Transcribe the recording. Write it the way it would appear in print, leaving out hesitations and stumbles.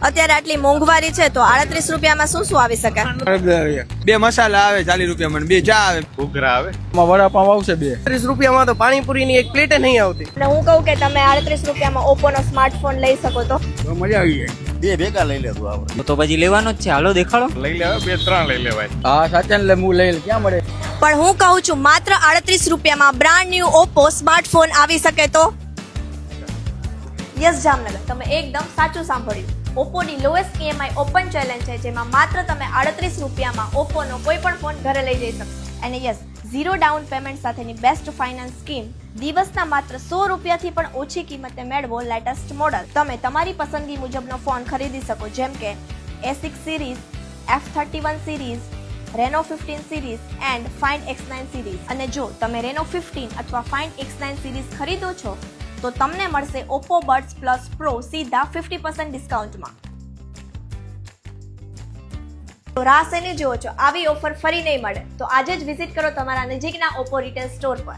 અત્યારે આટલી મોંઘવારી છે તો 38 રૂપિયામાં શું શું આવી શકે? બે મસાલા આવે 40 રૂપિયામાં, બે ચા આવે, ઘૂઘરા આવે, વડાપાવ આવશે 30 રૂપિયામાં તો પાણીપુરીની એક પ્લેટ નહીં આવતી. અને હું કહું કે તમે 38 રૂપિયામાં ઓપ્પોનો સ્માર્ટફોન લઈ શકો તો મજા આવી જાય. બે ભેગા લઈ લેતું આપણે. તો પછી લેવાનો જ છે, હાલો દેખાડો. લઈ લેવાય, બે ત્રણ લઈ લેવાય. હા સાચા ને હું લઈ ક્યાં મળે. પણ હું કહું છું માત્ર 38 રૂપિયામાં બ્રાન્ડ ન્યુ ઓપ્પો સ્માર્ટફોન આવી શકે તો? યસ જામનગર, તમે એકદમ સાચું સાંભળ્યું. ઓપ્પોની લોએસ્ટ EMI ઓપન ચેલેન્જ છે, જેમાં માત્ર તમે 38 રૂપિયામાં ઓપ્પોનો કોઈ પણ ફોન ઘરે લઈ જઈ શકશો. અને યસ, ઝીરો ડાઉન પેમેન્ટ સાથેની બેસ્ટ ફાઇનાન્સ સ્કીમ. દિવસના માત્ર 100 રૂપિયાથી પણ ઓછી કિંમતે મેળવો લેટેસ્ટ મોડલ. તમે તમારી પસંદગી મુજબનો ફોન ખરીદી શકો, જેમ કે A6 series, F31 series, Reno 15 series and Find X9 series. અને જો તમે Reno 15 અથવા Find X9 સિરીઝ ખરીદો છો તો તમને મળશે Oppo Buds Plus Pro સીધા 50% ડિસ્કાઉન્ટમાં. તો રાહ શેની જુઓ છો? આવી ઓફર ફરી નહીં મળે તો આજે જ વિઝિટ કરો તમારા નજીકના ઓપ્પો રિટેલ સ્ટોર પર.